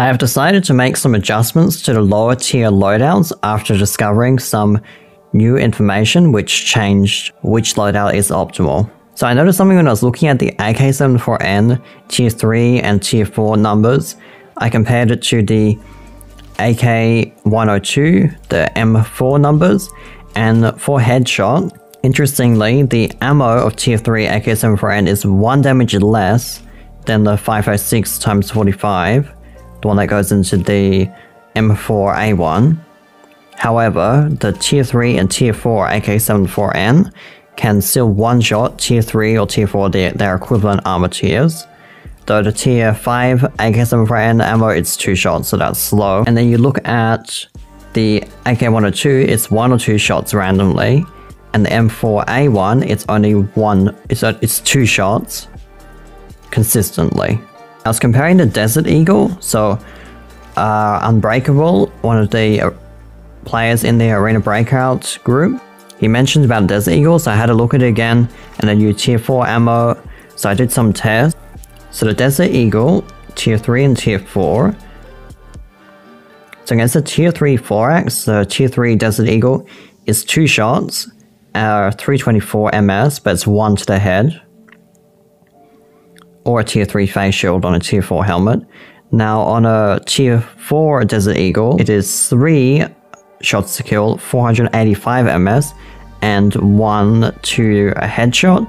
I have decided to make some adjustments to the lower tier loadouts after discovering some new information which changed which loadout is optimal. So I noticed something when I was looking at the AK-74N tier 3 and tier 4 numbers. I compared it to the AK-102, the M4 numbers, and for headshot, interestingly, the ammo of tier 3 AK-74N is 1 damage less than the 556 x 45, the one that goes into the M4A1. However, the tier 3 and tier 4 AK-74N can still one-shot tier 3 or tier 4, their equivalent armor tiers. Though the tier 5 AK-74N ammo, it's 2 shots, so that's slow. And then you look at the AK-102, it's 1 or 2 shots randomly. And the M4A1, it's only it's 2 shots consistently. I was comparing the Desert Eagle, so Unbreakable, one of the players in the Arena Breakout group, he mentioned about Desert Eagle, so I had to look at it again, and then use tier 4 ammo, so I did some tests. So the Desert Eagle, tier 3 and tier 4. So against the tier 3 4X, the tier 3 Desert Eagle is 2 shots, 324 MS, but it's 1 to the head. Or a tier 3 face shield on a tier 4 helmet. Now on a tier 4 Desert Eagle, it is 3 shots to kill, 485 MS, and 1 to a headshot,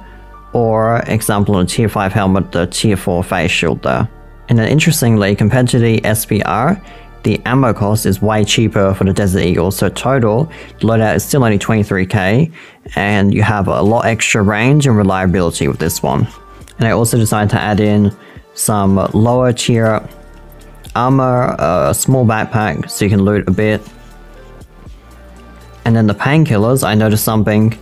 or example on a tier 5 helmet, the tier 4 face shield there. And then interestingly, compared to the SBR, the ammo cost is way cheaper for the Desert Eagle, so total, the loadout is still only 23k, and you have a lot extra range and reliability with this one. And I also decided to add in some lower tier armor, a small backpack so you can loot a bit. And then the painkillers, I noticed something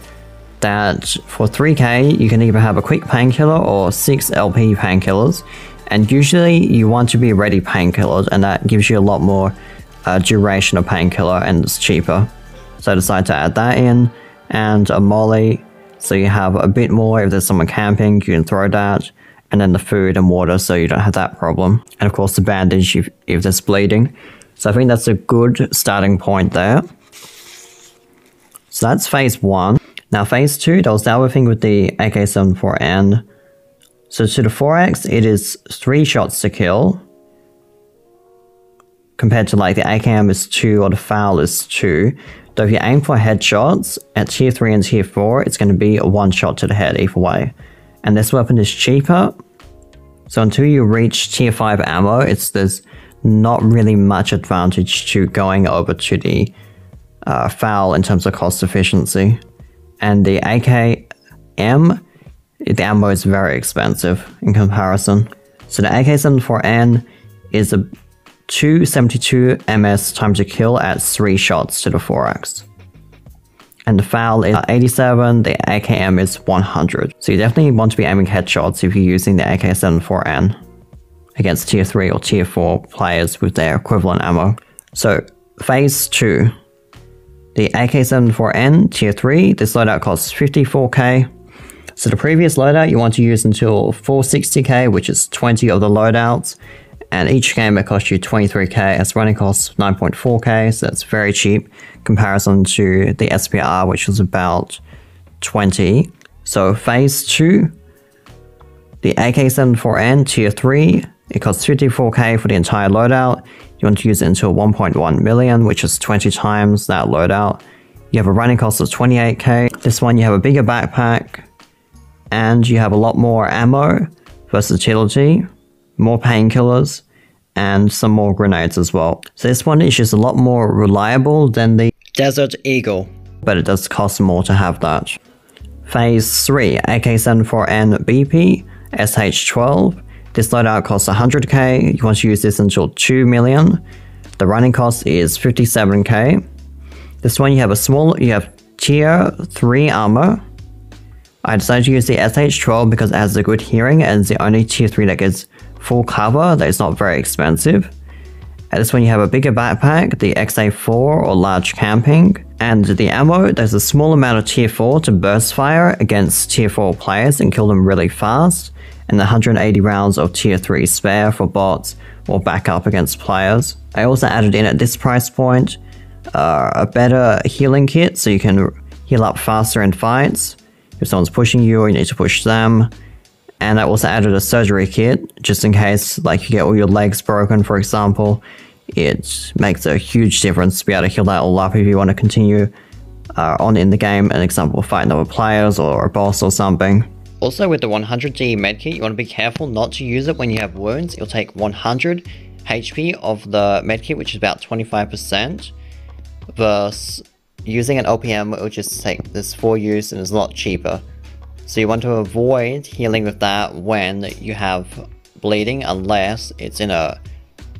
that for 3k you can either have a quick painkiller or 6 LP painkillers, and usually you want to be ready painkillers, and that gives you a lot more duration of painkiller and it's cheaper. So I decided to add that in, and a molly, so you have a bit more if there's someone camping, you can throw that, and then the food and water so you don't have that problem, and of course the bandage if there's bleeding. So I think that's a good starting point there. So that's phase 1. Now phase 2, that was the other thing with the AK-74N. So to the 4X, it is 3 shots to kill, compared to like the AKM is 2 or the FAL is 2. Though if you aim for headshots at tier 3 and tier 4, it's going to be a 1 shot to the head either way. And this weapon is cheaper, so until you reach tier 5 ammo, there's not really much advantage to going over to the FAL in terms of cost efficiency. And the AKM, the ammo is very expensive in comparison. So the AK-74N is a 272 MS time to kill at 3 shots to the 4X. And the FAL is 87, the AKM is 100. So you definitely want to be aiming headshots if you're using the AK-74N against tier 3 or tier 4 players with their equivalent ammo. So phase 2. The AK-74N tier 3, this loadout costs 54k. So the previous loadout you want to use until 460k, which is 20 of the loadouts. And each game it costs you 23k, as running costs 9.4k, so that's very cheap comparison to the SPR, which was about 20. So phase 2, the AK-74N tier 3, it costs 54k for the entire loadout. You want to use it until 1.1 million, which is 20 times that loadout. You have a running cost of 28k. This one you have a bigger backpack, and you have a lot more ammo, versatility, more painkillers, and some more grenades as well. So this one is just a lot more reliable than the Desert Eagle, but it does cost more to have that. Phase 3, AK-74N BP, SH12. This loadout costs 100k, you want to use this until 2 million. The running cost is 57k. This one you have tier 3 armor. I decided to use the SH12 because it has a good hearing and it's the only tier 3 that gets full cover that is not very expensive. And this one you have a bigger backpack, the XA4 or large camping. And the ammo, there's a small amount of tier 4 to burst fire against tier 4 players and kill them really fast. and 180 rounds of tier 3 spare for bots or backup against players. I also added in at this price point a better healing kit so you can heal up faster in fights if someone's pushing you or you need to push them. And I also added a surgery kit just in case like you get all your legs broken, for example. It makes a huge difference to be able to heal that all up if you want to continue on in the game, an example, fighting other players or a boss or something. Also with the 100D medkit, you want to be careful not to use it when you have wounds. It'll take 100 HP of the medkit, which is about 25%, versus using an OPM, it will just take this for use and is a lot cheaper. So you want to avoid healing with that when you have bleeding, unless it's in a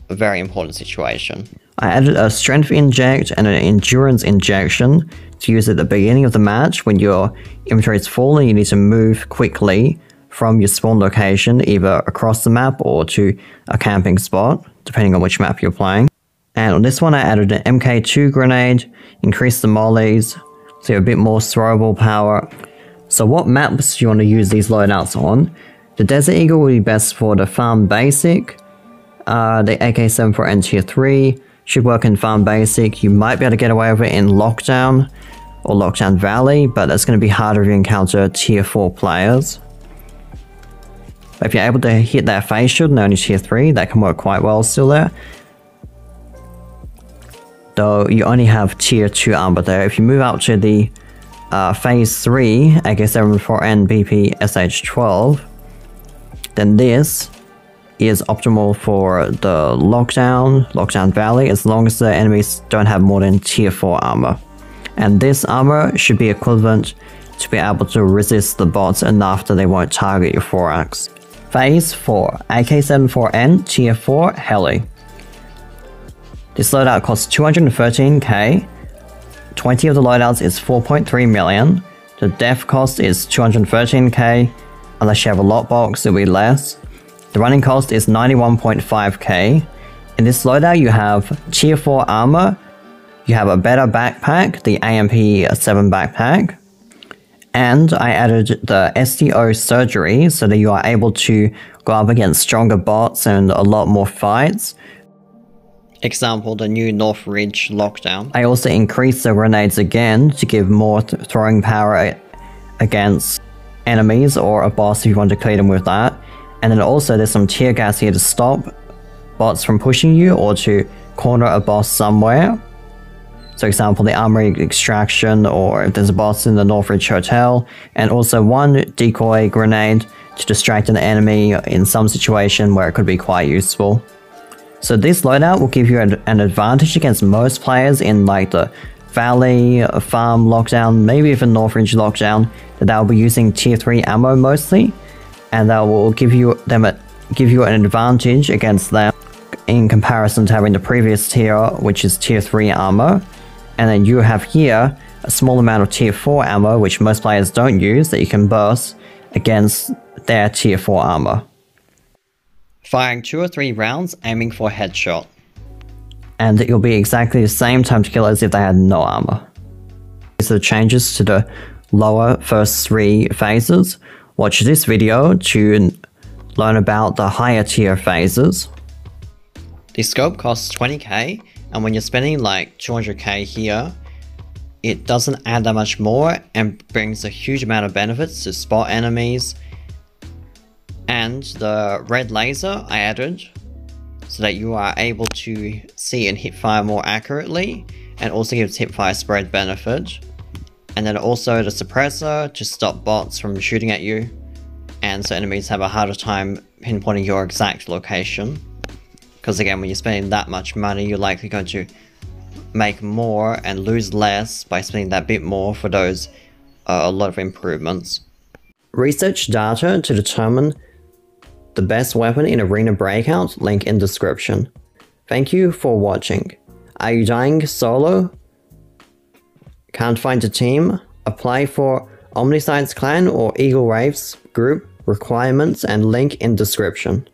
very important situation. I added a strength inject and an endurance injection to use at the beginning of the match when your inventory is full and you need to move quickly from your spawn location either across the map or to a camping spot, depending on which map you're playing. And on this one I added an MK2 grenade, increased the mollies, so you have a bit more throwable power. So what maps do you want to use these loadouts on? The Desert Eagle will be best for the Farm Basic. The AK-74N Tier 3 should work in Farm Basic. You might be able to get away with it in Lockdown or Lockdown Valley, but that's going to be harder if you encounter Tier 4 players. But if you're able to hit that face shield and only Tier 3, that can work quite well still there. Though you only have Tier 2 armor there. If you move up to the Phase 3 AK-74N BP SH12, then this is optimal for the Lockdown Valley, as long as the enemies don't have more than Tier 4 armor. And this armor should be equivalent to be able to resist the bots enough that they won't target your 4-axe. Phase 4 AK-74N Tier 4 Heli. This loadout costs 213k. 20 of the loadouts is 4.3 million. The def cost is 213k. Unless you have a lot box, it'll be less. The running cost is 91.5k. In this loadout you have Tier 4 armor, you have a better backpack, the AMP7 backpack, and I added the STO surgery so that you are able to go up against stronger bots and a lot more fights. Example, the new North Ridge lockdown. I also increased the grenades again to give more throwing power against enemies or a boss if you want to clear them with that. And then also there's some tear gas here to stop bots from pushing you or to corner a boss somewhere. So example, the Armory Extraction, or if there's a boss in the Northridge Hotel. And also one decoy grenade to distract an enemy in some situation where it could be quite useful. So this loadout will give you an advantage against most players in like the Valley, Farm lockdown, maybe even Northridge lockdown, that will be using Tier 3 ammo mostly. And that will give you an advantage against them in comparison to having the previous tier, which is Tier 3 armor. And then you have here a small amount of Tier 4 ammo, which most players don't use, that you can burst against their Tier 4 armor. Firing 2 or 3 rounds, aiming for a headshot. And it will be exactly the same time to kill as if they had no armor. These are the changes to the lower first 3 phases. Watch this video to learn about the higher tier phases. The scope costs 20k, and when you're spending like 200k here, it doesn't add that much more and brings a huge amount of benefits to spot enemies. And the red laser I added so that you are able to see and hip fire more accurately, and also gives hip fire spread benefit. And then also the suppressor to stop bots from shooting at you, and so enemies have a harder time pinpointing your exact location. Because again, when you're spending that much money, you're likely going to make more and lose less by spending that bit more for those a lot of improvements. Research data to determine the best weapon in Arena Breakout, link in description. Thank you for watching. Are you dying solo? Can't find a team? Apply for Omniscience Clan or EaglWraih's group requirements and link in description.